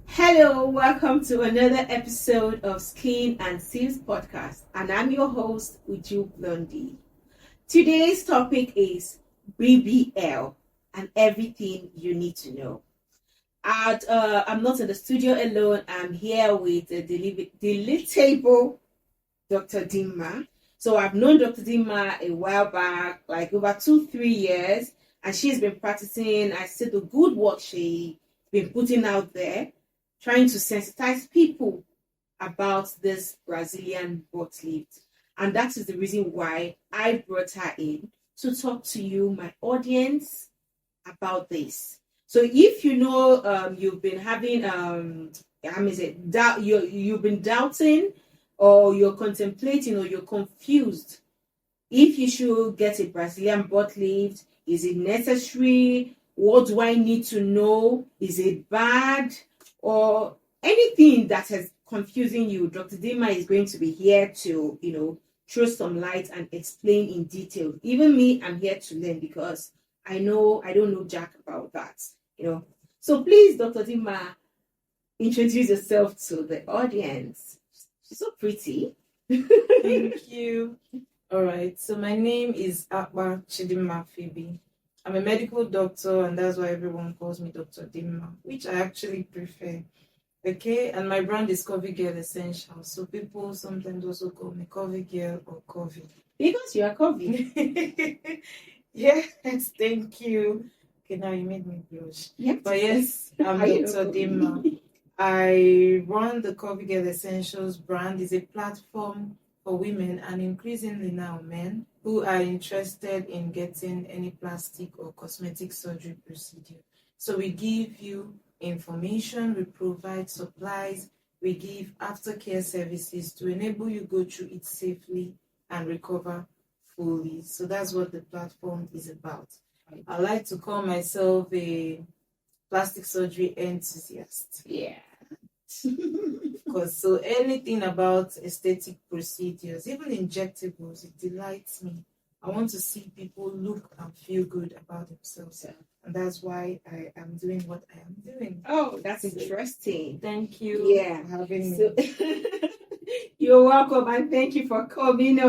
Hello, welcome to another episode of Skin and Seals podcast, and I'm your host, Uju Blondie. Today's topic is BBL and everything you need to know. I'm not in the studio alone. I'm here with the delectable Dr. Dinma. So I've known Dr. Dinma a while back, like over 2-3 years, and she's been practicing. I see the good work she's been putting out there, trying to sensitize people about this Brazilian butt lift. And that is the reason why I brought her in to talk to you, my audience, about this. So if you know you've been having you've been doubting, or you're contemplating, or you're confused if you should get a Brazilian butt lift, is it necessary? What do I need to know? Is it bad? Or anything that is confusing you, Dr. Dinma is going to be here to, throw some light and explain in detail. Even me, I'm here to learn because I know I don't know jack about that. So please, Dr. Dinma, introduce yourself to the audience. She's so pretty. Thank you. All right. So my name is Akpa Chidinma Akpa. I'm a medical doctor, and that's why everyone calls me Dr. Dinma, which I actually prefer. Okay, and my brand is curvygirl Essentials. So people sometimes also call me curvygirl or curvy. Because you are curvy. Yes, thank you. Okay, now you made me blush. Yep. But yes, I'm Dr. Dinma. I run the curvygirl Essentials brand. It's a platform for women and increasingly now men who are interested in getting any plastic or cosmetic surgery procedure. So we give you information, we provide supplies, we give aftercare services to enable you go through it safely and recover fully. So that's what the platform is about. I like to call myself a plastic surgery enthusiast. Yeah. Because so anything about aesthetic procedures, even injectables, it delights me. I want to see people look and feel good about themselves. Yeah. And that's why I am doing what I am doing. Oh, that's interesting. Thank you for having So, me. you're welcome, and thank you for coming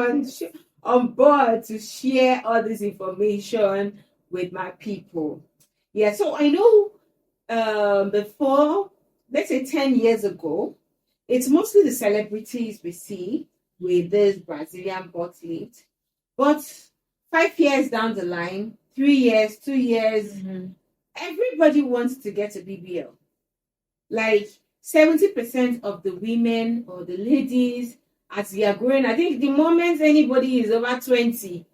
on board to share all this information with my people. Yeah, so I know before, let's say 10 years ago, it's mostly the celebrities we see with this Brazilian butt lift. But 5 years down the line, 3 years, 2 years, everybody wants to get a BBL. Like 70% of the women or the ladies, as they are growing, I think the moment anybody is over 20,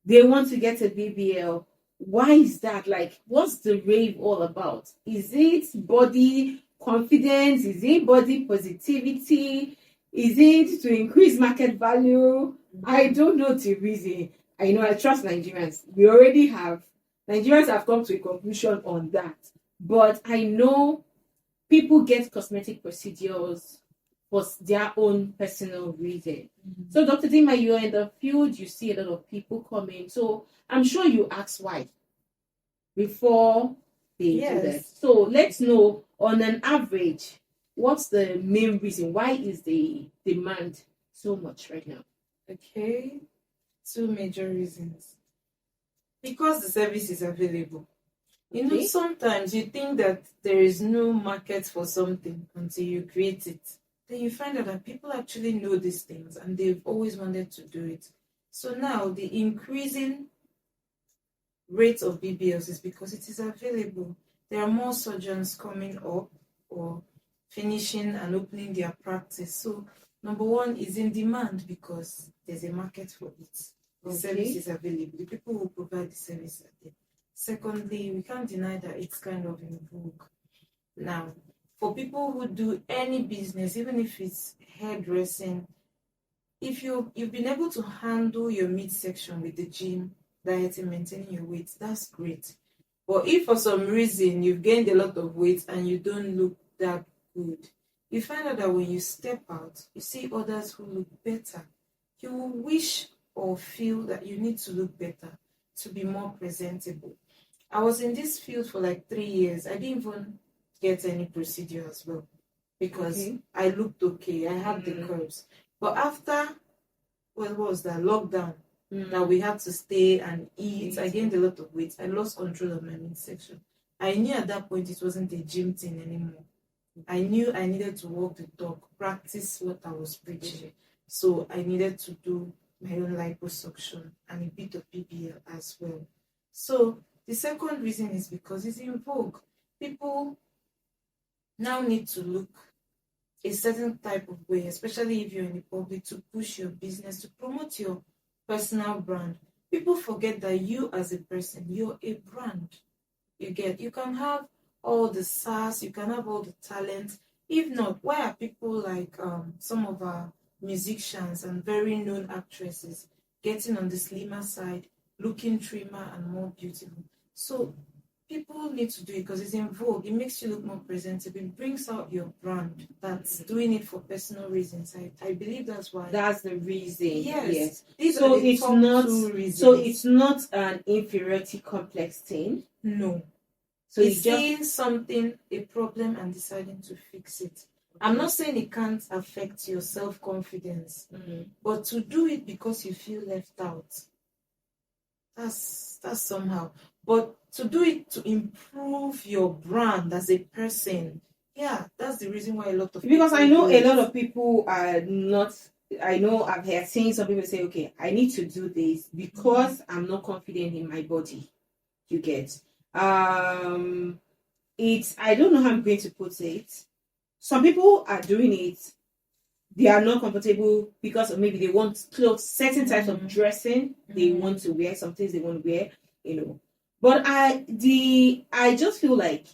they want to get a BBL. Why is that? Like, what's the rave all about? Is it body confidence? Is it body positivity? Is it to increase market value? I don't know the reason. I trust Nigerians. Nigerians have come to a conclusion on that. But I know people get cosmetic procedures for their own personal reason. So, Dr. Dinma, you're in the field, you see a lot of people coming. So, I'm sure you ask why before they do that. So, let's know on an average, what's the main reason? Why is the demand so much right now? Okay, 2 major reasons. Because the service is available. Sometimes you think that there is no market for something until you create it. Then you find out that people actually know these things and they've always wanted to do it. So now the increasing rate of BBLs is because it is available. There are more surgeons coming up or finishing and opening their practice. So number one is in demand because there's a market for it. The service is available. The people who provide the service are there. Secondly, we can't deny that it's kind of in vogue. Now, for people who do any business, even if it's hairdressing, if you've been able to handle your midsection with the gym, dieting, maintaining your weight, that's great. But if for some reason you've gained a lot of weight and you don't look that good, you find out that when you step out, you see others who look better. You will wish or feel that you need to look better. to be more presentable. I was in this field for like 3 years. I didn't even get any procedure as well because Okay. I looked okay. I had the Mm. curves. But after, what was that? Lockdown. Mm. Now we had to stay and eat. I Eat. gained a lot of weight. I lost control of my midsection. I knew at that point it wasn't a gym thing anymore. I knew I needed to walk the talk, practice what I was preaching. So I needed to do my own liposuction and a bit of BBL as well. So the second reason is because it's in vogue. People now need to look a certain type of way, especially if you're in the public, to push your business, to promote your personal brand. People forget that you as a person, you're a brand. You can have all the sass, you can have all the talent. If not, why are people like some of our musicians and very known actresses getting on the slimmer side, looking trimmer and more beautiful? So people need to do it because it's in vogue. It makes you look more presentable. It brings out your brand. That's doing it for personal reasons. I believe that's why. That's the reason. Yes. These So are the it's top not. 2 reasons. So it's not an inferiority complex thing. No. So It's it's just seeing something, a problem, and deciding to fix it. I'm not saying it can't affect your self-confidence, but to do it because you feel left out, that's somehow. But to do it to improve your brand as a person, yeah, that's the reason why a lot of because I people know do a it. lot of people are not. I know I've heard seen some people say, okay, I need to do this because I'm not confident in my body. You get it's I don't know how I'm going to put it. Some people are doing it, they are not comfortable because maybe they want clothes, certain types of dressing they want to wear, some things they want to wear, you know. But I just feel like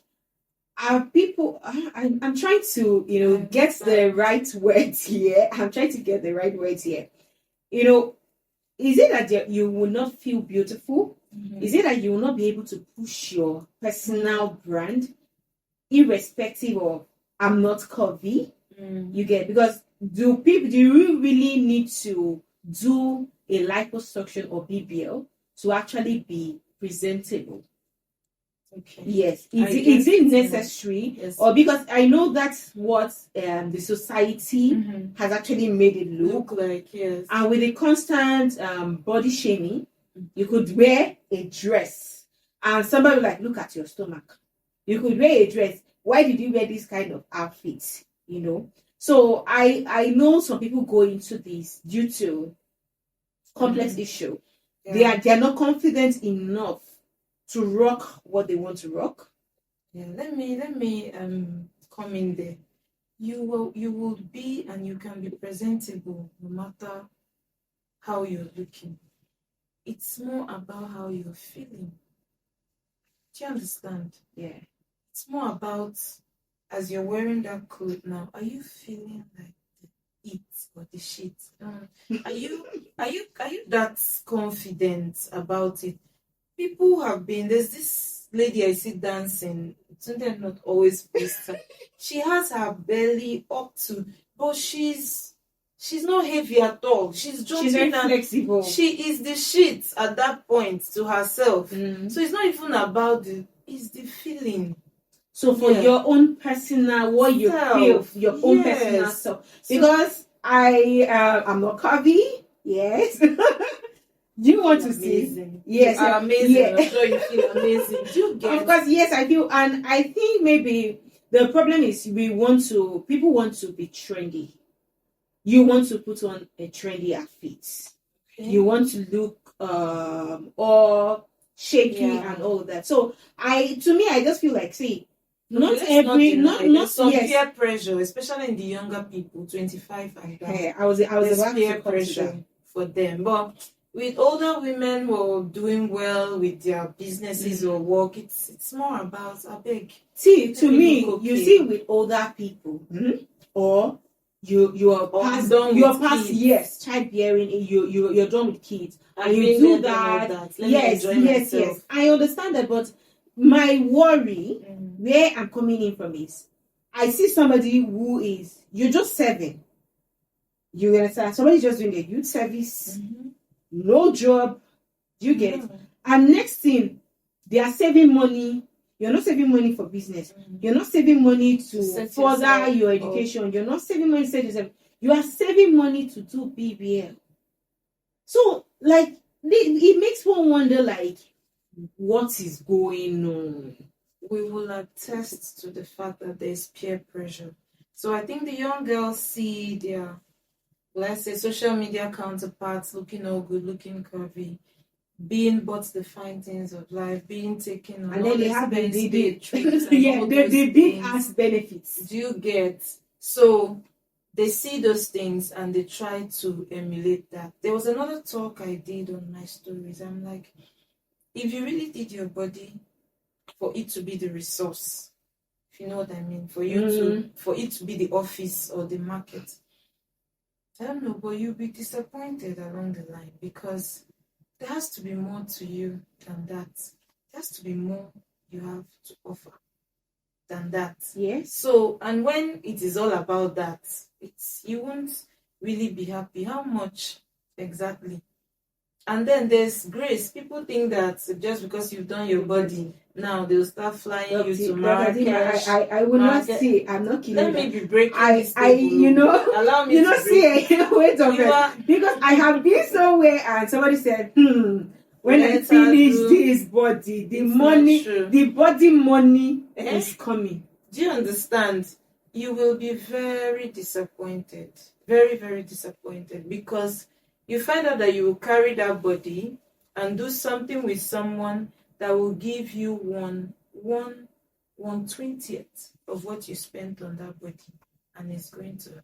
our people I'm trying to, you know, get the right words here. I'm trying to get the right words here. You know, is it that you will not feel beautiful? Is it that you will not be able to push your personal brand irrespective of I'm not curvy? You get, because do you really need to do a liposuction or BBL to actually be presentable? Okay. Yes. I Is get it it now. necessary? Yes. Or because I know that's what the society has actually made it Look like, yes. and with the constant body shaming, you could wear a dress and somebody will like, look at your stomach. You could wear a dress. Why did you wear this kind of outfit? You know? So I know some people go into this due to complex issue. Yeah. They are not confident enough to rock what they want to rock. Yeah, let me come in there. You will be and you can be presentable no matter how you're looking. It's more about how you're feeling. Do you understand? Yeah. It's more about, as you're wearing that coat now, are you feeling like the it or the shit? Are you that confident about it? People have been, there's this lady I see dancing, something not always post her. She has her belly up to, but she's not heavy at all. She's jumping She's very and flexible. she is the shit at that point to herself. Mm. So it's not even about it's the feeling. So for your own personal, what you feel, your own personal self. Because I'm not curvy. Yes. Do you want to see? Yes, you are amazing. Yeah. I'm sure you feel amazing. Do you get? Of course, yes, I do. And I think maybe the problem is people want to be trendy. You want to put on a trendy outfit. Okay. You want to look all shaky and all of that. So I just feel like, see, not some peer pressure, especially in the younger people, 25 and down. Hey, I was about peer to pressure for them. But with older women who are doing well with their businesses or work, it's more about a big. See, to me, you see with older people, or you're past yes, childbearing, you're done with kids, and you do that. Yes. I understand that, but my worry, where I'm coming in from is, I see somebody who is you're just serving. You understand? Somebody's just doing a youth service, no job. You get it? And next thing, they are saving money. You're not saving money for business. You're not saving money to further your education. You're not saving money to set yourself. You are saving money to do BBL. So, like, it makes one wonder, like, what is going on? We will attest to the fact that there's peer pressure. So I think the young girls see their, let's say, social media counterparts looking all good, looking curvy, being bought the fine things of life, being taken on, and then they have the treats, the big ass benefits. Do you get? So they see those things and they try to emulate that. There was another talk I did on my stories. I'm like, if you really did your body for it to be the resource, if you know what I mean, for it to be the office or the market, I don't know, but you'll be disappointed along the line, because there has to be more to you than that. There has to be more you have to offer than that. Yes. So, and when it is all about that, you won't really be happy. How much exactly? And then there's grace. People think that just because you've done your body, now they'll start flying you to Marrakesh. I will not say, I'm not kidding. Let me be breaking this table. you know, allow me you to know, break. see, wait a minute. Because I have been somewhere and somebody said, when I finish this body, the body money is coming. Do you understand? You will be very disappointed. Very, very disappointed, because you find out that you will carry that body and do something with someone that will give you one 1/20th of what you spent on that body, and it's going to hurt.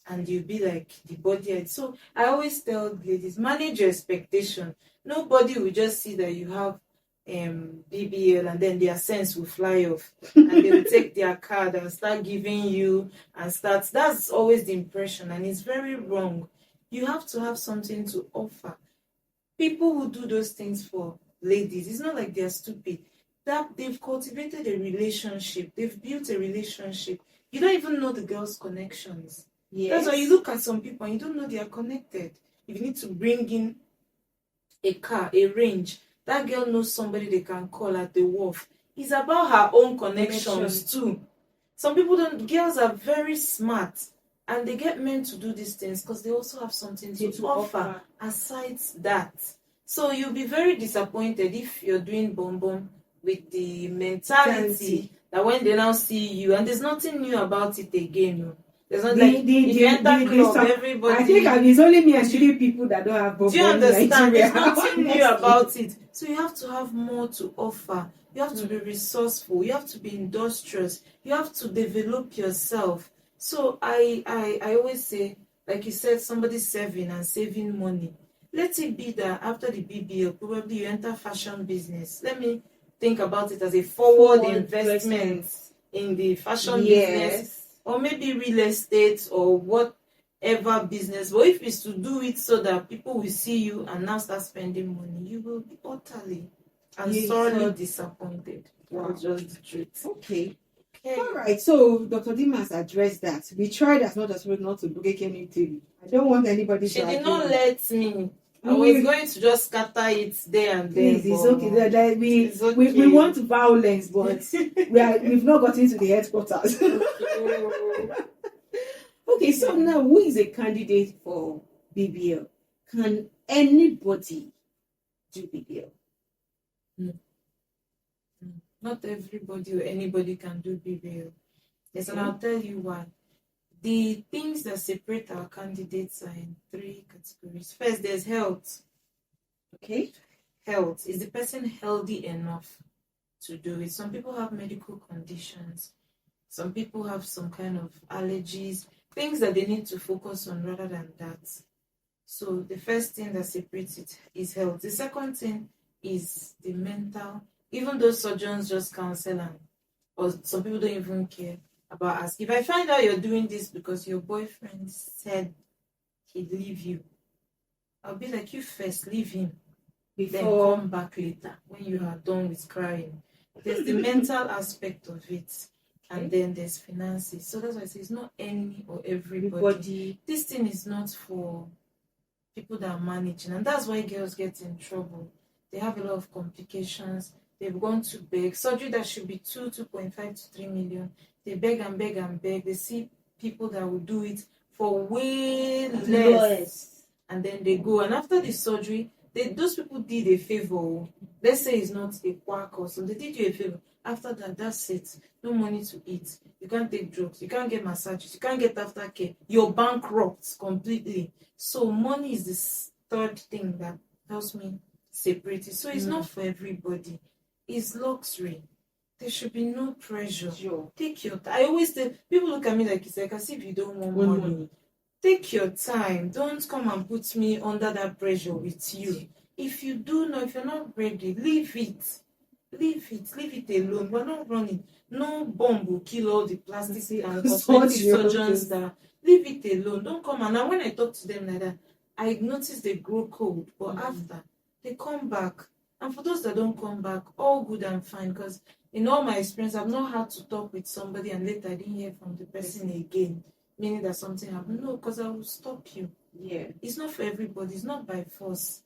And you'll be like, the body. So I always tell ladies, manage your expectation. Nobody will just see that you have BBL and then their sense will fly off and they will take their card and start giving you and start. That's always the impression, and it's very wrong. You have to have something to offer. People who do those things for ladies, it's not like they're stupid. That they've cultivated a relationship, they've built a relationship. You don't even know the girl's connections. Yes. That's why you look at some people and you don't know they are connected. If you need to bring in a car, a range, that girl knows somebody they can call at the wharf. It's about her own connections too. Some people don't. Girls are very smart, and they get men to do these things because they also have something to offer aside that. So you'll be very disappointed if you're doing bomb with the mentality that when they now see you, and there's nothing new about it again. No. There's not like if you enter club, everybody. I think it's only me and 3 people that don't have bomb. Do you understand? There's nothing new about it. So you have to have more to offer. You have to be resourceful. You have to be industrious. You have to develop yourself. So I always say, like you said, somebody serving and saving money. Let it be that after the BBL, probably you enter fashion business. Let me think about it as a forward investment in the fashion business. Or maybe real estate or whatever business. But if it's to do it so that people will see you and now start spending money, you will be utterly and sorely disappointed. Wow. That's just the truth. Okay. All right. So Dr. Dinma has addressed that. We tried as much as possible not to break anything. I don't want anybody. She did not let me. I was going to just scatter it there and then. Please, it's okay. We want violence, but we've not gotten to the headquarters. Okay, so now who is a candidate for BBL? Can anybody do BBL? No. Not everybody or anybody can do BBL. Yes, and I'll tell you why. The things that separate our candidates are in 3 categories. First, there's health. Okay. Health. Is the person healthy enough to do it? Some people have medical conditions. Some people have some kind of allergies, things that they need to focus on rather than that. So the first thing that separates it is health. The second thing is the mental. Even though surgeons just counsel and, or some people don't even care about ask. If I find out you're doing this because your boyfriend said he'd leave you, I'll be like, you first leave him, then come back later when you are done with crying. There's the mental aspect of it, and then there's finances. So that's why I say it's not any or everybody. This thing is not for people that are managing, and that's why girls get in trouble. They have a lot of complications. They've gone to beg surgery that should be 2.5 to 3 million. They beg and beg and beg. They see people that will do it for way less, and then they go. And after the surgery, those people did a favor. Let's say it's not a quack or something. They did you a favor. After that, that's it. No money to eat. You can't take drugs. You can't get massages. You can't get aftercare. You're bankrupt completely. So money is this third thing that helps me separate it. So it's not for everybody. It's luxury. There should be no pressure. Sure. Take your time. I always tell people, look at me like it's like as if you don't want money. Take your time. Don't come and put me under that pressure with you. If you do know, if you're not ready, leave it. Leave it alone. We're not running. No bomb will kill all the plastic and cosmetic surgeons that leave it alone. Don't come. And now when I talk to them like that, I notice they grow cold. But after they come back. And for those that don't come back, all good and fine. Because in all my experience, I've not had to talk with somebody and later I didn't hear from the person again, meaning that something happened. No, because I will stop you. Yeah. It's not for everybody. It's not by force.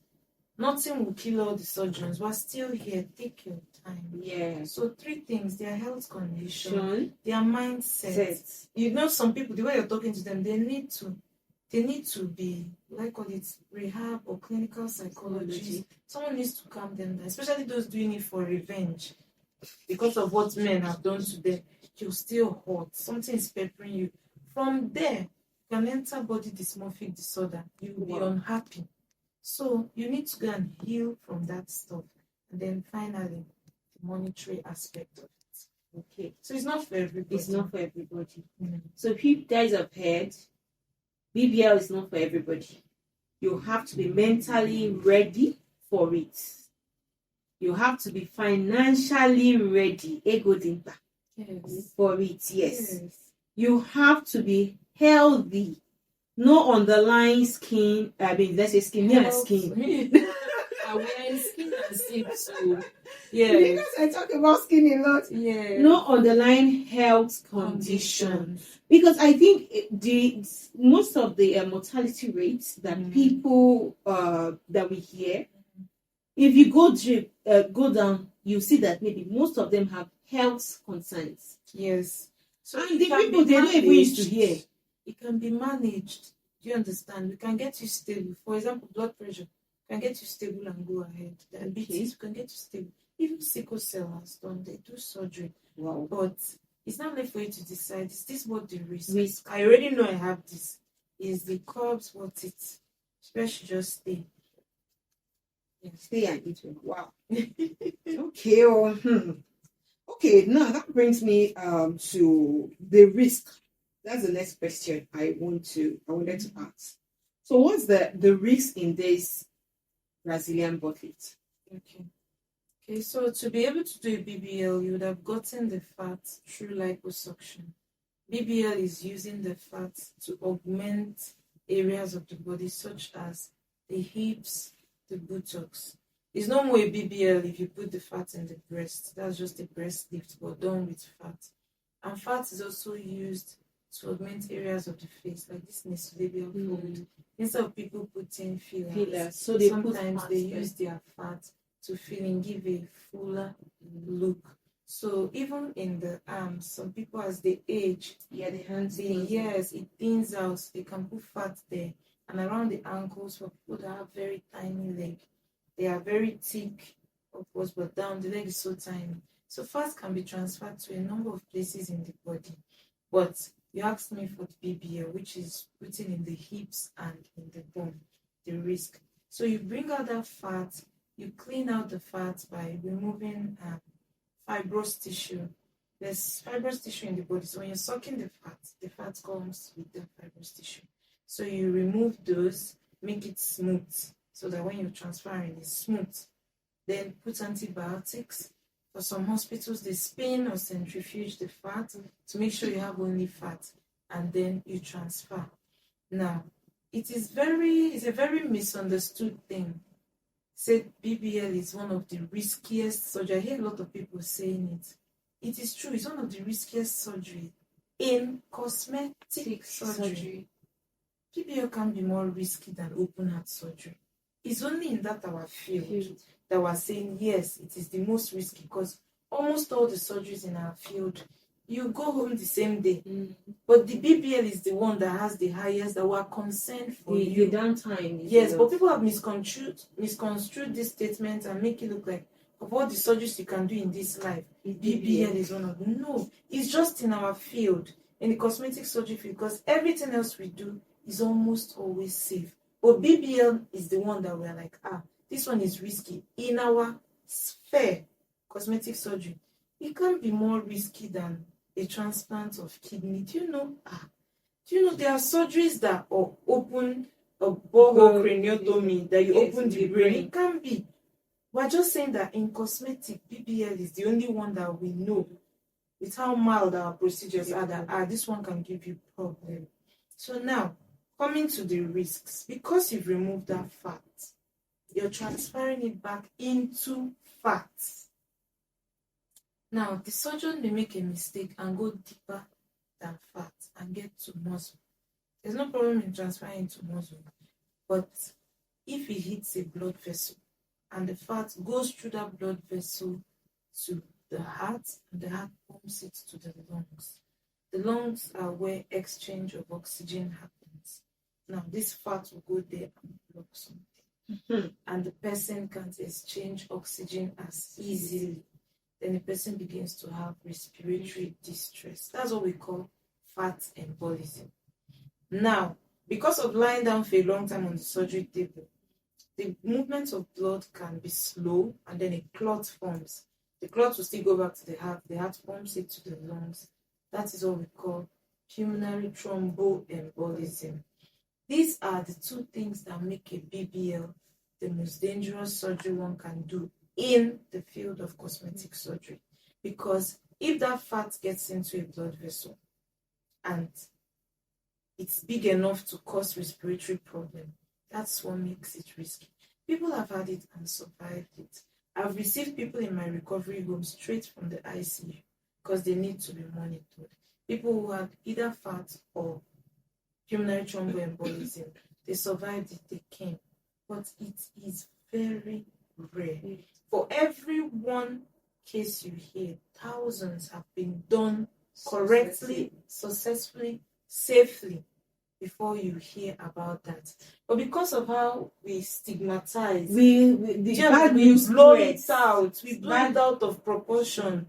Nothing will kill all the surgeons. We're still here. Take your time. Yeah. So 3 things: their health condition, their mindset. You know, some people, the way you're talking to them, they need to be, what I call it, rehab or clinical psychology. Someone needs to calm them down, especially those doing it for revenge because of what men have done to them. You're still hot. Something is peppering you. From there, you can enter body dysmorphic disorder. You will be unhappy. So you need to go and heal from that stuff. And then finally, the monetary aspect of it. Okay. So it's not for everybody. It's not for everybody. So if you guys have heard, BBL is not for everybody. You have to be mentally ready for it. You have to be financially ready. Ego Dinma. Yes. For it, yes. You have to be healthy. No underlying skin. Let's say skin. Skin. Are wearing skin and seed, so yeah. Because I talk about skin a lot. Yeah. No underlying health condition. Because I think most of the mortality rates that people that we hear, if you go down, you see that maybe most of them have health concerns. Yes. So and the people they don't even used to hear. It can be managed. Do you understand? We can get you stable. For example, blood pressure can get you stable and go ahead. Diabetes can get you stable. Even sickle cell has done. They do surgery. Wow. But it's not left for you to decide. Is this what the risk? I already know I have this. Is the carbs worth it? Where should just stay? Yeah, stay and eat well. Wow. Okay. Okay, now that brings me to the risk. That's the next question I wanted to ask. So what's the risk in this Brazilian bucket? Okay, so to be able to do a BBL, you would have gotten the fat through liposuction. BBL is using the fat to augment areas of the body such as the hips, the buttocks. It's no more a BBL if you put the fat in the breast. That's just a breast lift, but done with fat. And fat is also used to augment areas of the face, like this nasolabial fold. Instead of people putting fillers, so sometimes they use their fat to fill and give a fuller look. So even in the arms, some people as they age, the hands, it thins out. They can put fat there, and around the ankles for people that have very tiny leg, they are very thick upwards, but down the leg is so tiny. So fat can be transferred to a number of places in the body. But you asked me for the BBL, which is putting in the hips and in the bone, the risk. So you bring out that fat, you clean out the fat by removing fibrous tissue. There's fibrous tissue in the body. So when you're sucking the fat comes with the fibrous tissue. So you remove those, make it smooth, so that when you're transferring, it's smooth. Then put antibiotics. For some hospitals, they spin or centrifuge the fat to make sure you have only fat, and then you transfer. Now, it's a very misunderstood thing. Say BBL is one of the riskiest surgery. I hear a lot of people saying it. It is true. It's one of the riskiest surgery in cosmetic surgery. BBL can be more risky than open heart surgery. It's only in that our field that we're saying yes, it is the most risky, because almost all the surgeries in our field, you go home the same day. But the BBL is the one that has the highest, that we're concerned for the downtime. Yes, but people have misconstrued this statement and make it look like, of all the surgeries you can do in this life, BBL is one of them. No, it's just in our field, in the cosmetic surgery field, because everything else we do is almost always safe. But BBL is the one that we're like, this one is risky. In our sphere, cosmetic surgery, it can be more risky than a transplant of kidney. Do you know there are surgeries that are open a borehole craniotomy, that you open the brain? It can be. We're just saying that in cosmetic, BBL is the only one that we know, with how mild our procedures are, that this one can give you problem. So now, coming to the risks, because you've removed that fat, you're transferring it back into fat. Now, the surgeon may make a mistake and go deeper than fat and get to muscle. There's no problem in transferring into muscle, but if it hits a blood vessel and the fat goes through that blood vessel to the heart, and the heart pumps it to the lungs are where exchange of oxygen happens. Now, this fat will go there and block something, and the person can't exchange oxygen as easily. Then the person begins to have respiratory distress. That's what we call fat embolism. Now, because of lying down for a long time on the surgery table, the movement of blood can be slow, and then a clot forms. The clot will still go back to the heart pumps it to the lungs. That is what we call pulmonary thromboembolism. These are the two things that make a BBL the most dangerous surgery one can do in the field of cosmetic surgery. Because if that fat gets into a blood vessel and it's big enough to cause respiratory problem, that's what makes it risky. People have had it and survived it. I've received people in my recovery home straight from the ICU because they need to be monitored. People who had either fat or pulmonary thromboembolism, they survived it, they came. But it is very rare. For every one case you hear, thousands have been done correctly, successfully, safely, before you hear about that. But because of how we stigmatize, we blow it out. We blow it out of proportion.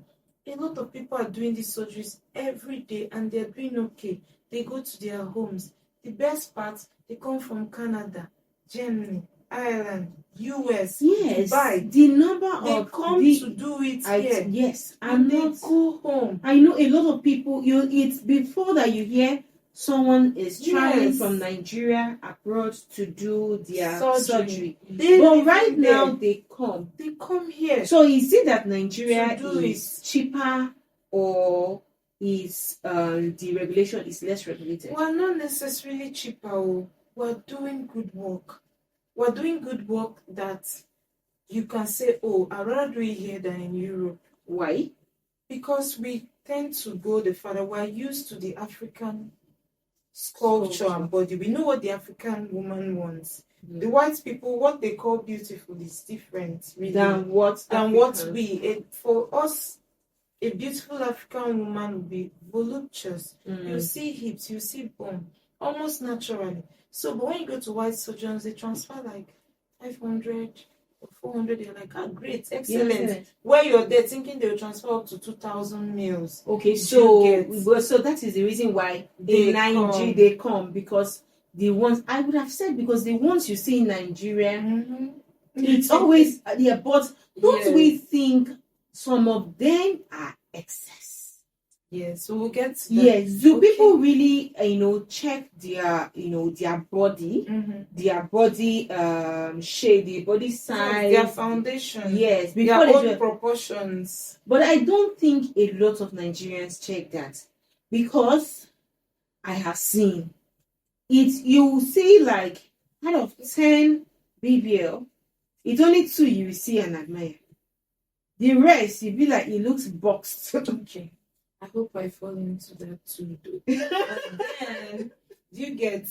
A lot of people are doing these surgeries every day and they're doing okay. They go to their homes. The best part, they come from Canada, Germany, Ireland, US, Dubai. The number they come to do it here. Yes, and they go home. I know a lot of people. It's before that you hear someone is traveling from Nigeria abroad to do their surgery. But right now they come here. So is it that Nigeria is cheaper, or is the regulation is less regulated? We're not necessarily cheaper. We're doing good work. We're doing good work that you can say, I'd rather do it here than in Europe. Why? Because we tend to go the further. We're used to the African sculpture and body. We know what the African woman wants. The white people, what they call beautiful is different really than what we. For us, a beautiful African woman will be voluptuous. You see hips, you see bum, almost naturally. So, but when you go to white surgeons, they transfer like 500 or 400. They're like, great, excellent. Yes. Where you're there thinking they'll transfer up to 2,000 mils. Okay, so that is the reason why in Nigeria they come, because the ones I would have said, because the ones you see in Nigeria, it's always but don't we think some of them are excess? Yes, so we'll get to that. Yes. Do people really, check their, their body, their body shape, their body size, their foundation? Yes, before their own proportions. But I don't think a lot of Nigerians check that, because I have seen it. You see, like out of 10 BBL, it's only 2 you will see and admire. The rest, you be like, it looks boxed. Okay. I hope I fall into that too, though. And then Do you get?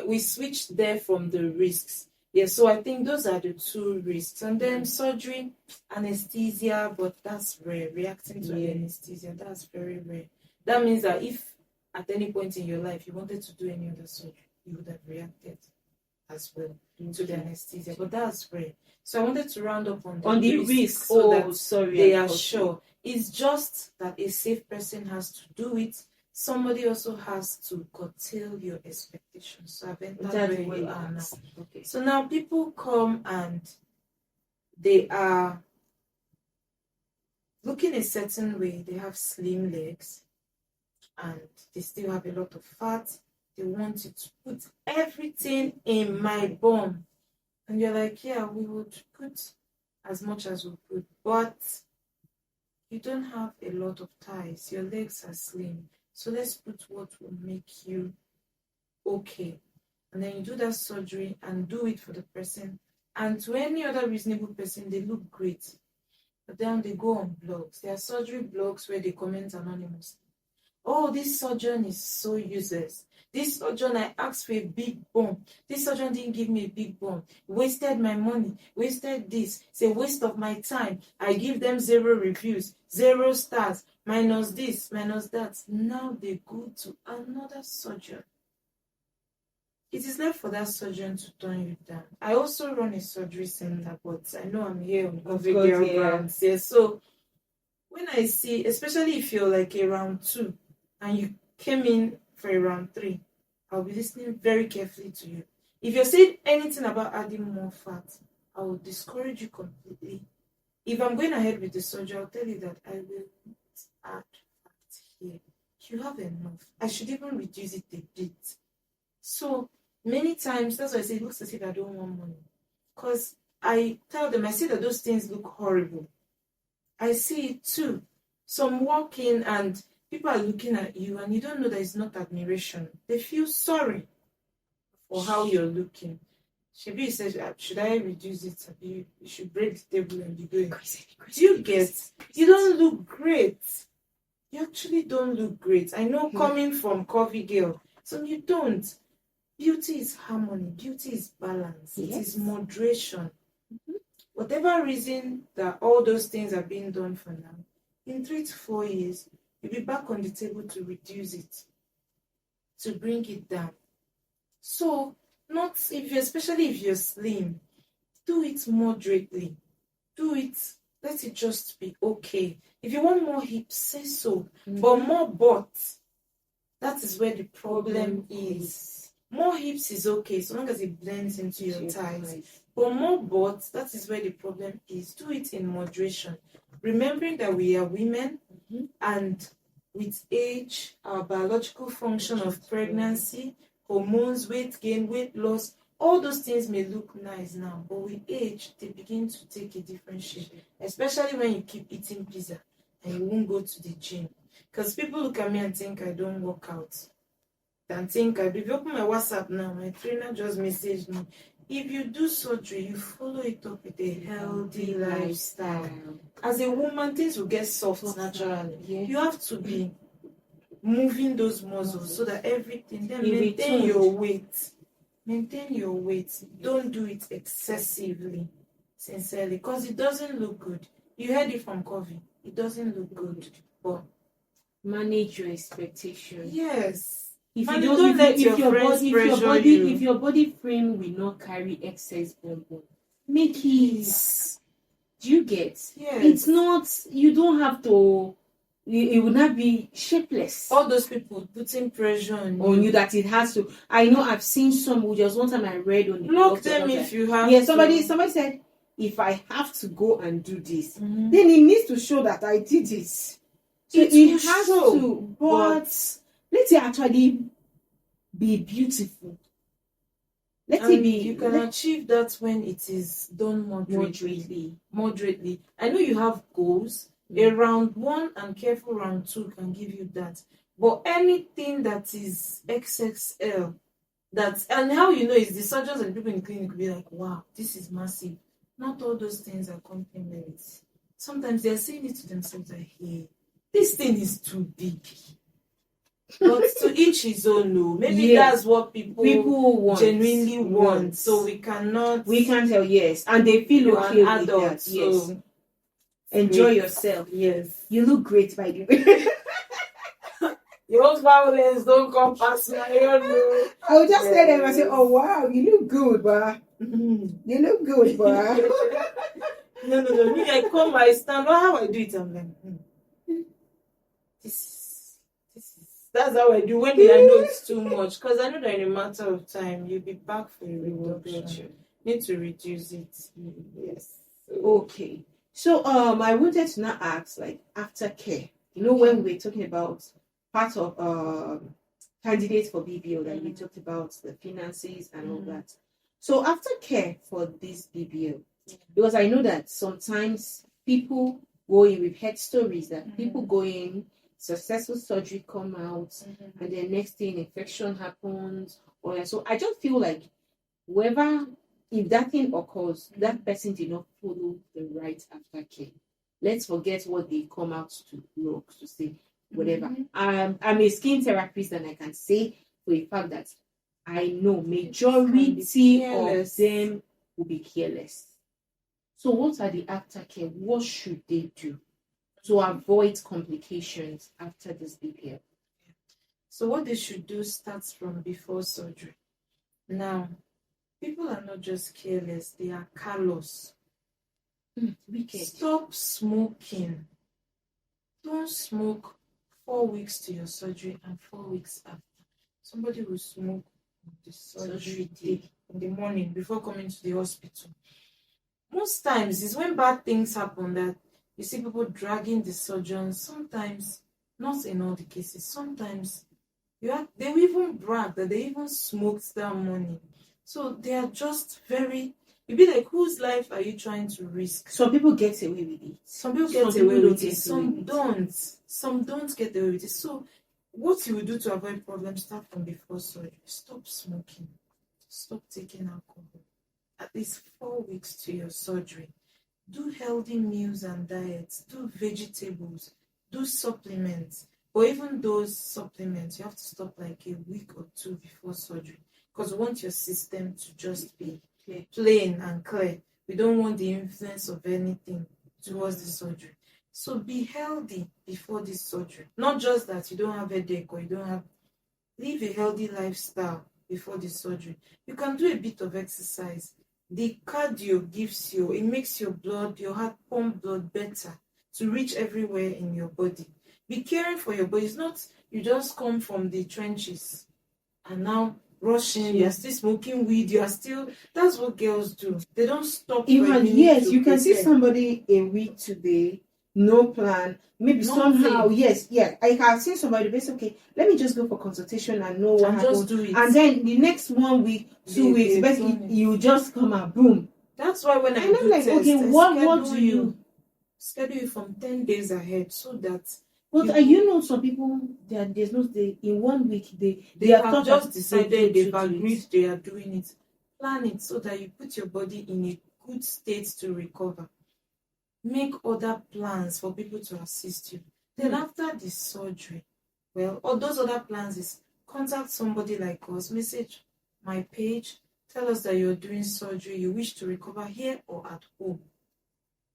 We switched there from the risks. Yeah, so I think those are the two risks. And then surgery, anesthesia, but that's rare. Reacting to anesthesia, that's very rare. That means that if at any point in your life you wanted to do any other surgery, you would have reacted as well to the anesthesia. But that's rare. So I wanted to round up on the risk so that they are sure. It's just that a safe person has to do it. Somebody also has to curtail your expectations. So I've entered where you are now. Okay. So now people come and they are looking a certain way. They have slim legs and they still have a lot of fat. They want you to put everything in my bum. And you're like, yeah, we would put as much as we could, but you don't have a lot of thighs. Your legs are slim. So let's put what will make you okay. And then you do that surgery and do it for the person. And to any other reasonable person, they look great. But then they go on blogs. There are surgery blogs where they comment anonymously. Oh, this surgeon is so useless. This surgeon, I asked for a big bump. This surgeon didn't give me a big bump. Wasted my money. Wasted this. It's a waste of my time. I give them 0 reviews, 0 stars, minus this, minus that. Now they go to another surgeon. It is left for that surgeon to turn you down. I also run a surgery center, but I know I'm here on curvygirl grounds. Yeah. So when I see, especially if you're like a round 2 and you came in for a round 3, I'll be listening very carefully to you. If you're saying anything about adding more fat, I will discourage you completely. If I'm going ahead with the surgery, I'll tell you that I will not add fat here. You have enough. I should even reduce it a bit. So many times, that's why I say it looks as if I don't want money. Because I tell them, I see that those things look horrible. I see it too. Some walk in and people are looking at you and you don't know that it's not admiration. They feel sorry for how you're looking. Shebi says, should I reduce it? You should break the table and be going. Do you get? You don't look great. You actually don't look great. I know coming from curvygirl, so you don't. Beauty is harmony. Beauty is balance. Yes. It is moderation. Whatever reason that all those things are being done for now, in 3 to 4 years, you'll be back on the table to reduce it, to bring it down. So, not if you, especially if you're slim, do it moderately. Do it. Let it just be okay. If you want more hips, say so. But more butt, that is where the problem is. More hips is okay, so long as it blends into your thighs. But more butt, that is where the problem is. Do it in moderation. Remembering that we are women, and with age, our biological function of pregnancy, hormones, weight gain, weight loss, all those things may look nice now, but with age, they begin to take a different shape. Especially when you keep eating pizza and you won't go to the gym. Because people look at me and think I don't work out. And think, if you open my WhatsApp now, my trainer just messaged me. If you do surgery, you follow it up with a healthy lifestyle. As a woman, things will get soft naturally. You have to be moving those muscles so that everything, then maintain your weight. Maintain your weight. Don't do it excessively, sincerely, because it doesn't look good. You heard it from Covey. It doesn't look good. But manage your expectations. Yes. If you don't let if your body frame will not carry excess bone, make it. Do you get? Yes. It's not. You don't have to. It will not be shapeless. All those people putting pressure on you that it has to. I know I've seen some who just one time I read on it. Block them if you have. Yeah, somebody said if I have to go and do this, then it needs to show that I did it. So it has to, but let it actually be beautiful. You can achieve that when it is done moderately. I know you have goals. A round 1 and careful round 2 can give you that. But anything that is XXL, and how you know is the surgeons and people in the clinic will be like, wow, this is massive. Not all those things are compliments. Sometimes they are saying it to themselves like, hey, this thing is too big. But to each his own, no. Maybe Yes. that's what people want, genuinely want. So we cannot. We can't tell, yes. And they feel You're okay an with adult, that. Yes. so Enjoy great. yourself. Yes. You look great, by the way. Your violence don't come past my own. I would just say them and say, "Oh wow, you look good, bruh. You look good, bruh." No. Me, I come, I stand. How I do it, I'm like, this is. That's how I do when I know it's too much. Because I know that in a matter of time, you'll be back for a reduction. Need to reduce it. Yes. Okay. So I wanted to now ask, like, aftercare. You know, when we were talking about part of candidates for BBO, that we talked about the finances and all that. So aftercare for this BBO, because I know that sometimes people go in with head stories that people go in, successful surgery come out, and then next thing infection happens, or so I just feel like whoever, if that thing occurs, that person did not follow the right aftercare. Let's forget what they come out to say, whatever. I'm a skin therapist, and I can say for a fact that I know majority of them will be careless. So what are the aftercare? What should they do to avoid complications after this BPL? So what they should do starts from before surgery. Now, people are not just careless, they are callous. Wicked. Stop smoking. Don't smoke 4 weeks to your surgery and 4 weeks after. Somebody will smoke on the surgery day in the morning before coming to the hospital. Most times it's when bad things happen that you see people dragging the surgeons. Sometimes, not in all the cases, sometimes they will even brag that they even smoked that morning. So they are just very, you'd be like, whose life are you trying to risk? Some people get away with it. Some people get away with it. Some don't. Some don't get away with it. So what you will do to avoid problems, start from before surgery. Stop smoking. Stop taking alcohol. At least 4 weeks to your surgery. Do healthy meals and diets. Do vegetables. Do supplements. But even those supplements, you have to stop like a week or two before surgery. Because we want your system to just be plain and clear. We don't want the influence of anything towards the surgery. So be healthy before this surgery. Not just that you don't have a headache or you don't have. Live a healthy lifestyle before the surgery. You can do a bit of exercise. The cardio gives you, it makes your blood, your heart pump blood better to reach everywhere in your body. Be caring for your body. It's not you just come from the trenches and now rushing, you're still smoking weed, you are still, that's what girls do. They don't stop. Even yes, you can see somebody a week today, no plan, maybe somehow, yes, I have seen somebody be okay, let me just go for consultation and know what happened. Just do it. And then the next 1 week, 2 weeks, basically you just come out, boom. That's why when I do like, test, okay, what do you schedule you from 10 days ahead so that. But you know, some people, there's no day in 1 week they have just decided, they've agreed, they are doing it. Plan it so that you put your body in a good state to recover. Make other plans for people to assist you. Then after the surgery, well, all those other plans is contact somebody like us, message my page, tell us that you're doing surgery, you wish to recover here or at home.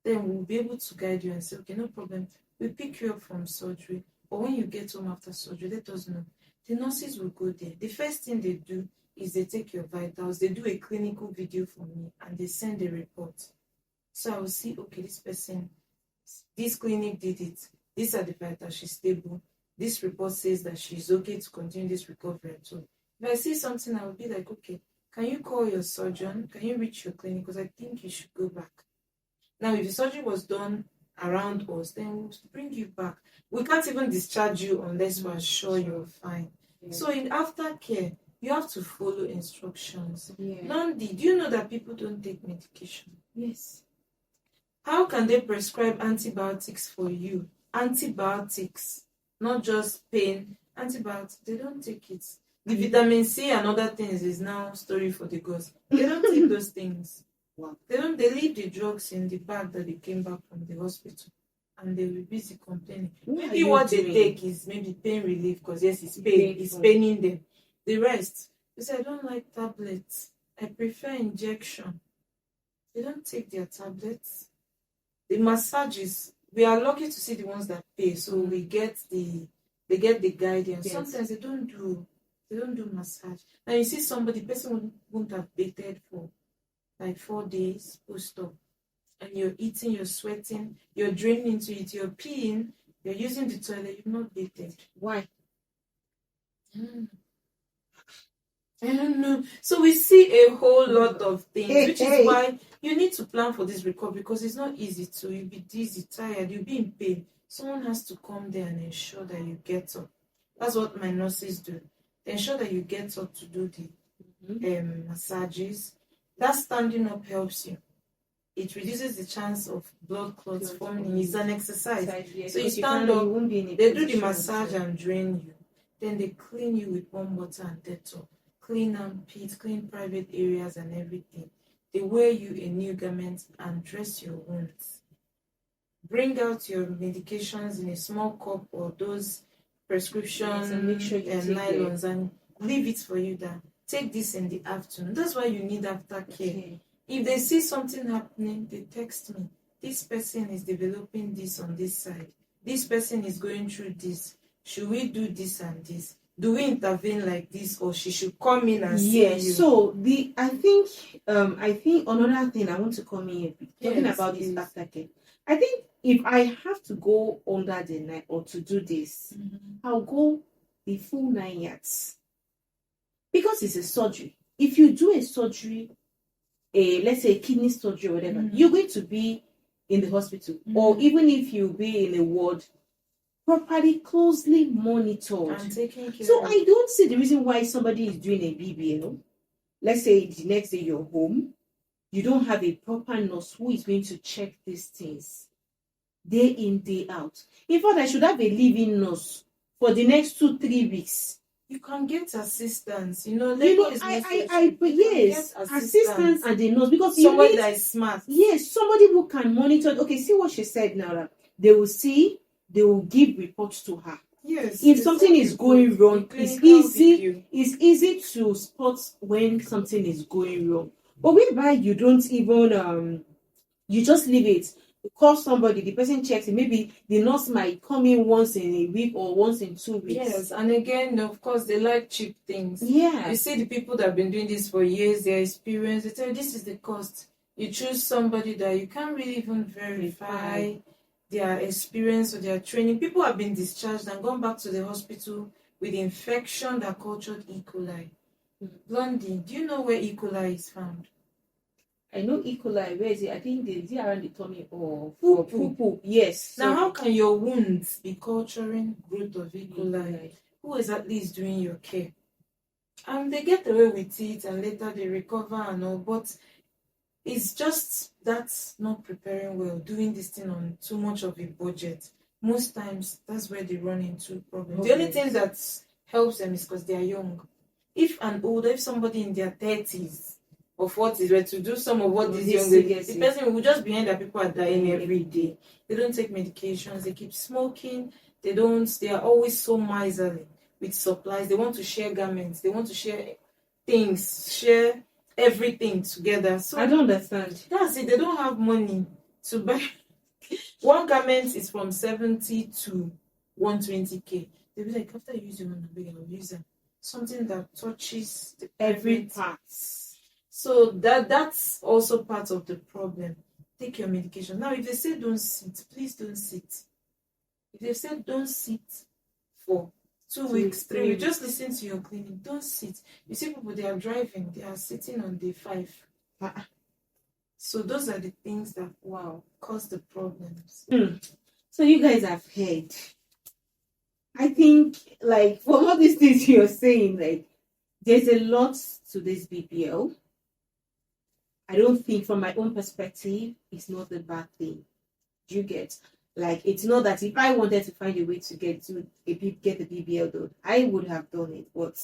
Then we'll be able to guide you and say, okay, no problem. We pick you up from surgery, but when you get home after surgery, let us know. The nurses will go there. The first thing they do is they take your vitals, they do a clinical video for me, and they send a report. So I will see, okay, this person, this clinic did it. These are the vitals, she's stable. This report says that she's okay to continue this recovery. So if I see something, I will be like, okay, can you call your surgeon? Can you reach your clinic? Because I think you should go back. Now, if the surgery was done around us, then we'll bring you back. We can't even discharge you unless we're sure you're fine. Yeah. So in aftercare, you have to follow instructions. Yeah. Nandi, do you know that people don't take medication? Yes. How can they prescribe antibiotics for you? Antibiotics, not just pain. Antibiotics, they don't take it. The vitamin C and other things is now story for the gods. They don't take those things. Wow. They leave the drugs in the bag that they came back from the hospital. and they will be busy complaining. What are Maybe you what they doing? take is maybe pain relief because yes, it's pain, it's Painful. paining them. The rest, they say I don't like tablets. I prefer injection. They don't take their tablets. The massages, we are lucky to see the ones that pay, so we get they get the guidance. Yes. Sometimes they don't do massage. And you see somebody, person won't have bathed for like 4 days, post up, and you're eating, you're sweating, you're draining into it, you're peeing, you're using the toilet, you've not bathed. Why? I don't know. So we see a whole lot of things, which is Hey. why you need to plan for this recovery because it's not easy to. You'll be dizzy, tired, you'll be in pain. Someone has to come there and ensure that you get up. That's what my nurses do. They ensure that you get up to do the massages. That standing up helps you. It reduces the chance of blood clots forming. It's an exercise. Yes, So you because stand can't- up, you won't be in a they do the position massage to- and drain you. Then they clean you with warm water and Dettol. Clean armpits, clean private areas and everything. They wear you a new garment and dress your wounds. Bring out your medications in a small cup or those prescription Yes, and make sure you take nylons and leave it for you that take this in the afternoon. That's why you need aftercare. Okay. If they see something happening, they text me. This person is developing this on this side. This person is going through this. Should we do this and this? Do we intervene like this, or she should come in and see you? So I think another thing I want to come in talking Yes, about this please. aftercare. I think if I have to go under the night or to do this, I'll go the full 9 yards because it's a surgery. If you do a surgery, let's say kidney surgery or whatever, you're going to be in the hospital, or even if you be in a ward, properly closely monitored And taking care so of. I don't see the reason why somebody is doing a BBL. Let's say the next day you're home, you don't have a proper nurse who is going to check these things day in, day out. In fact, I should have a living nurse for the next 2-3 weeks. You can get assistance, You know, yes, assistance and the nurse because somebody you need, that is smart. yes, somebody who can monitor. Okay, see what she said now. That they will see, they will give reports to her. Yes. If something is going wrong, it's easy to spot when something is going wrong. But whereby you don't even you just leave it. You call somebody, the person checks it. Maybe the nurse might come in once in a week or once in 2 weeks. Yes, and again, of course, they like cheap things. Yeah. You see the people that have been doing this for years, their experience, they tell you this is the cost. You choose somebody that you can't really even verify their experience or their training. People have been discharged and gone back to the hospital with infection that cultured E. coli. Blondie, do you know where E. coli is found? I know E. coli. Where is it? I think it's around the tummy or Poo-poo. Yes. Now, how can your wounds be culturing growth of E. coli? Who exactly is doing your care? And they get away with it and later they recover and all, but it's just that's not preparing well, doing this thing on too much of a budget. Most times, that's where they run into problems. The only thing that helps them is because they are young. If somebody in their 30s or 40s were to do some of what these young ladies, the person will just behind that people are dying every day. They don't take medications, they keep smoking, they are always so miserly with supplies. They want to share garments, they want to share things, share everything together. So I don't understand. That's it. They don't have money to buy. One garment is from 70 to 120k. They'll be like, after you use your one, I'll use them. Something that touches every part. So that's also part of the problem. Take your medication. Now, if they say don't sit, please don't sit. If they say don't sit for 2 weeks, 3 weeks, just listen to your clinic. Don't sit. You see people, they are driving, they are sitting on day 5. So those are the things that cause the problems. So you guys have heard. I think, like, from all these things you're saying, like, there's a lot to this BBL. I don't think, from my own perspective, it's not a bad thing. Do you get? Like, it's not that if I wanted to find a way to get the BBL done, I would have done it. But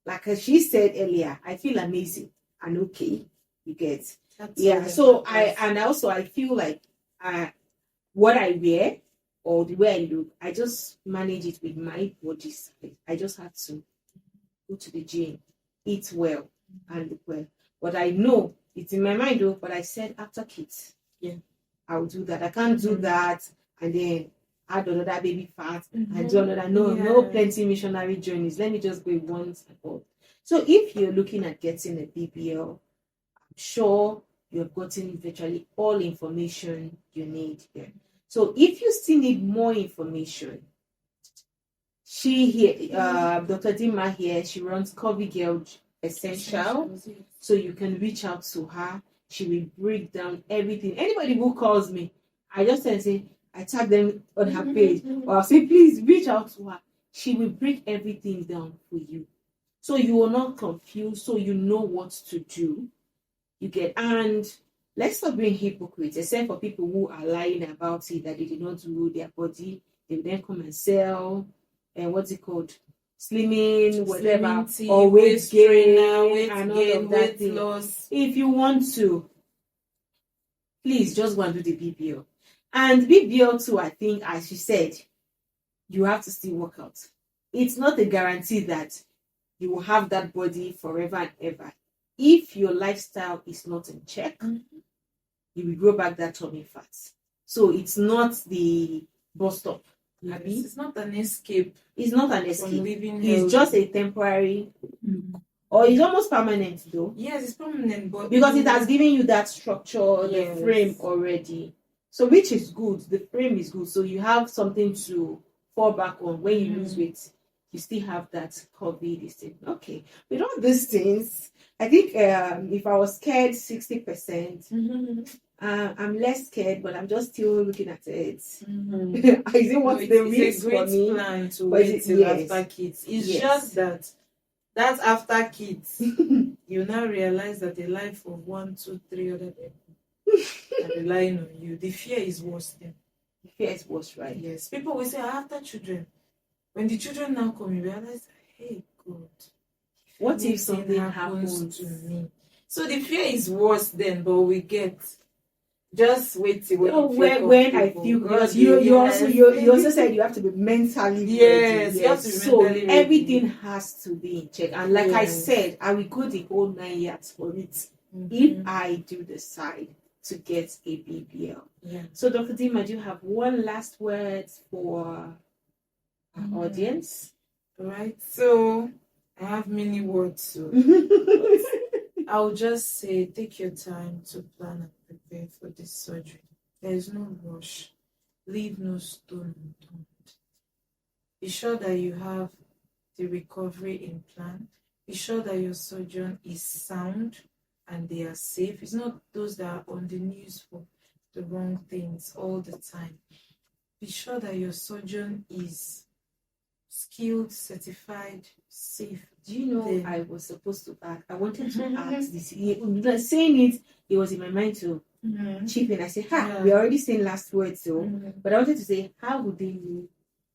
like as she said earlier, I feel amazing and okay. You get? So I feel like what I wear or the way I look, I just manage it with my body side. I just have to go to the gym, eat well, and look well. But I know it's in my mind though, but I said after kids, Yeah. I'll do that. I can't do that and then add another baby fat and do Mhm. another. No, Yeah. no plenty missionary journeys. Let me just go once and all. So if you're looking at getting a BBL, I'm sure you've gotten virtually all information you need here. So if you still need more information, she here, Dr. Dinma here, she runs curvygirl Essential. Essentials, yes. So you can reach out to her. She will break down everything. Anybody who calls me, I just say, I tag them on her page, or I'll say, please reach out to her. She will break everything down for you. So you are not confused, so you know what to do. You get, and let's not being hypocrites, except for people who are lying about it that they did not do their body, they will then come and sell, and what's it called? Slimming, whatever, Slimming tea, or weight gain, trainer, weight and all gain, of that weight thing. loss. If you want to, please just go and do the BBL. And BBL too, I think, as you said, you have to still work out. It's not a guarantee that you will have that body forever and ever. If your lifestyle is not in check, you will grow back that tummy fat. So it's not the bus stop. Yes, Abi? it's not an escape. It's not an from escape. living It's healthy. just a temporary look. Or it's almost permanent though. Yes, it's permanent, but Because it has given you that structure, Yes. the frame already. So which is good. The frame is good. So you have something to fall back on when you lose weight. You still have that curvy this thing. Okay. With all these things, I think if I was scared 60%, I'm less scared, but I'm just still looking at it. Is it what's the it's risk a great for me? plan to But wait it- till yes. after kids. It's Yes. just that after kids, you now realize that the life of 1, 2, 3 other people are relying on you. The fear is worse then. Fear is worse, right? Yes, people will say after children. When the children now come, you realize, hey God, What if anything something happens? to me? So the fear is worse then, but we get. Just wait till Oh, you feel when I comfortable. feel, because God, you also said you have to be mentally Yes, ready. you have to be So mentally ready. everything has to be in check. And like I Yes. said, I will go the whole 9 years for it Mhm. if I do decide to get a BBL. Yeah. So Dr. Dinma, do you have one last word for our audience? Right. So I have many words. So I'll just say take your time to plan and prepare for this surgery. There is no rush. Leave no stone unturned. Be sure that you have the recovery in plan. Be sure that your surgeon is sound and they are safe. It's not those that are on the news for the wrong things all the time. Be sure that your surgeon is skilled, certified, safe. Do you know Then- I was supposed to ask? I wanted to ask this. Saying it was in my mind to chip in. I said, Yeah. we already saying last words, so. Mhm. But I wanted to say, how would they know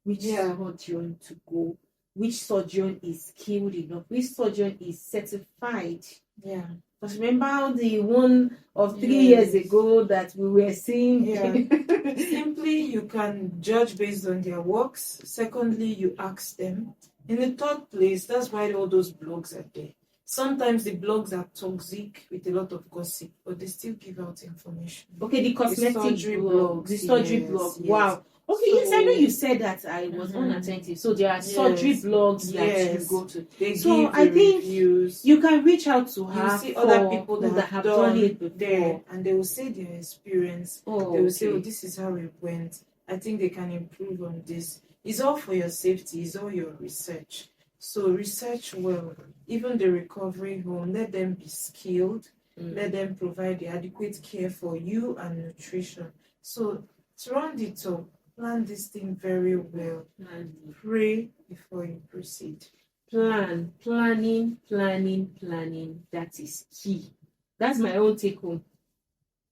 which Yeah. surgeon to go? Which surgeon is skilled enough? Which surgeon is certified? Yeah. Because remember the one of 3 Yes. years ago that we were seeing? Yeah. Simply, you can judge based on their works. Secondly, you ask them. In the third place, that's why all those blogs are there. Sometimes the blogs are toxic with a lot of gossip, but they still give out information. Okay, the cosmetic surgery blog, blogs, the surgery yes, blog. yes. Wow. Okay, yes, I know you said that. I was Mhm. unattentive. So there are surgery Yes, blogs that you yes. go to. They So give I the think reviews. you can reach out to her. You see other people who that have done it before. there, and they will say their experience. Oh, They will say, "Oh, okay. this is how it went. I think they can improve on this." It's all for your safety. It's all your research. So research well. Even the recovery home, let them be skilled. Let them provide the adequate care for you and nutrition. So to round it up, plan this thing very well. Pray before you proceed. Planning. That is key. That's my own take home.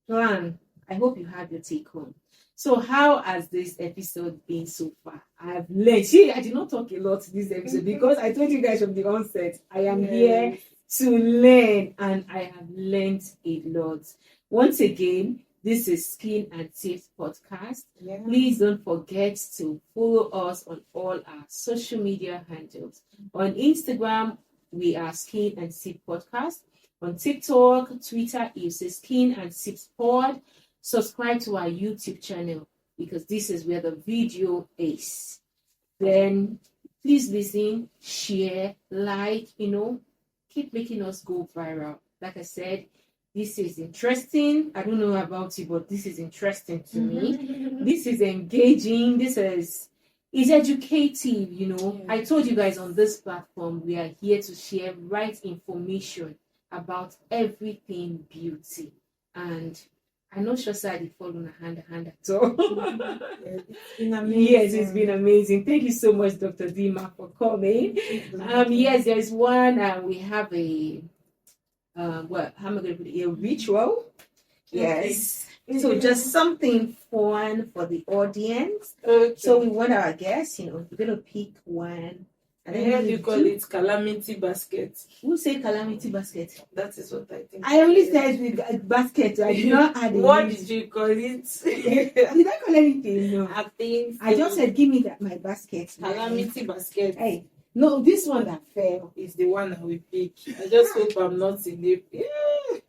Plan. I hope you have your take home. So how has this episode been so far? I have learned. I did not talk a lot this episode because I told you guys from the onset, I am here to learn, and I have learned a lot. Once again, This is Skin and Tips Podcast. Yeah. Please don't forget to follow us on all our social media handles. On Instagram, we are Skin and Tips Podcast. On TikTok, Twitter is Skin and Tips Pod. Subscribe to our YouTube channel because this is where the video is. Then please listen, share, like, keep making us go viral. Like I said, this is interesting. I don't know about you, but this is interesting to me. This is engaging. This is educative, Yeah. I told you guys on this platform, we are here to share right information about everything beauty. And I'm not sure I did fall on a hand at all. It's been amazing. Yes, it's been amazing. Thank you so much, Dr. Dinma, for coming. Yes, there's one. We have a how am I going to put it? A ritual. Yes. So just something fun for the audience. Okay. So we want our guests, we're going to pick one. And I then heard you call it calamity basket. Who say calamity basket? That is what I think. I only said with basket. I did not add What did you call it? Did I call anything? No. I think I just said, give me my basket. calamity basket. Hey, no, this one that fell. Is the one that we pick. I just hope I'm not in the. Yeah.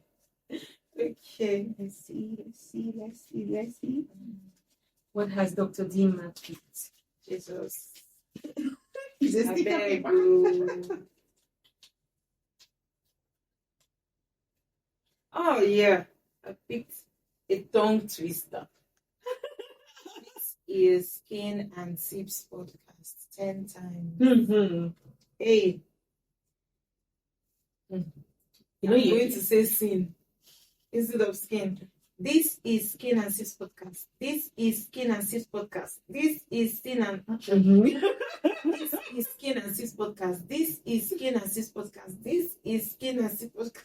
Okay. Let's see. What has Dr. Dinma picked? Jesus. Is it I sticker beg paper? you. Oh yeah, I picked a tongue twister. This is Skin and Tips Podcast 10 times. Mm-hmm. Hey, You I'm know, going to say sin instead of skin. This is Skin and Tips Podcast. This is Skin and Tips Podcast. This is Skin and This is Skin and Tips Podcast. This is Skin and Tips Podcast. This is Skin and Tips Podcast.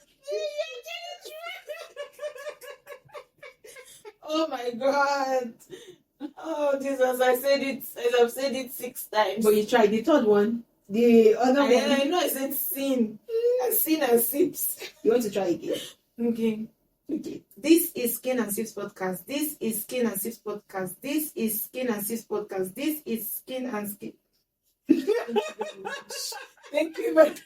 Oh my God. Oh Jesus, I've said it 6 times. But you tried the third one. The other one. I know I said sin. I sin and sips. You want to try again? Okay. This is Skin and Tips Podcast. This is Skin and Tips Podcast. This is Skin and Tips Podcast. This is Skin and Skin. Thank you very much.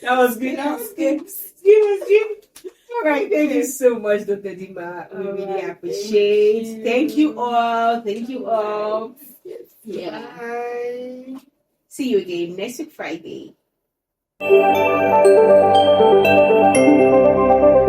That was good. That was good. Skip. All right. Thank you so much, Dr. Dinma. We really right, appreciate. thank Thank you. you all. Thank you all. Yes. Yeah. Bye. See you again next week, Friday.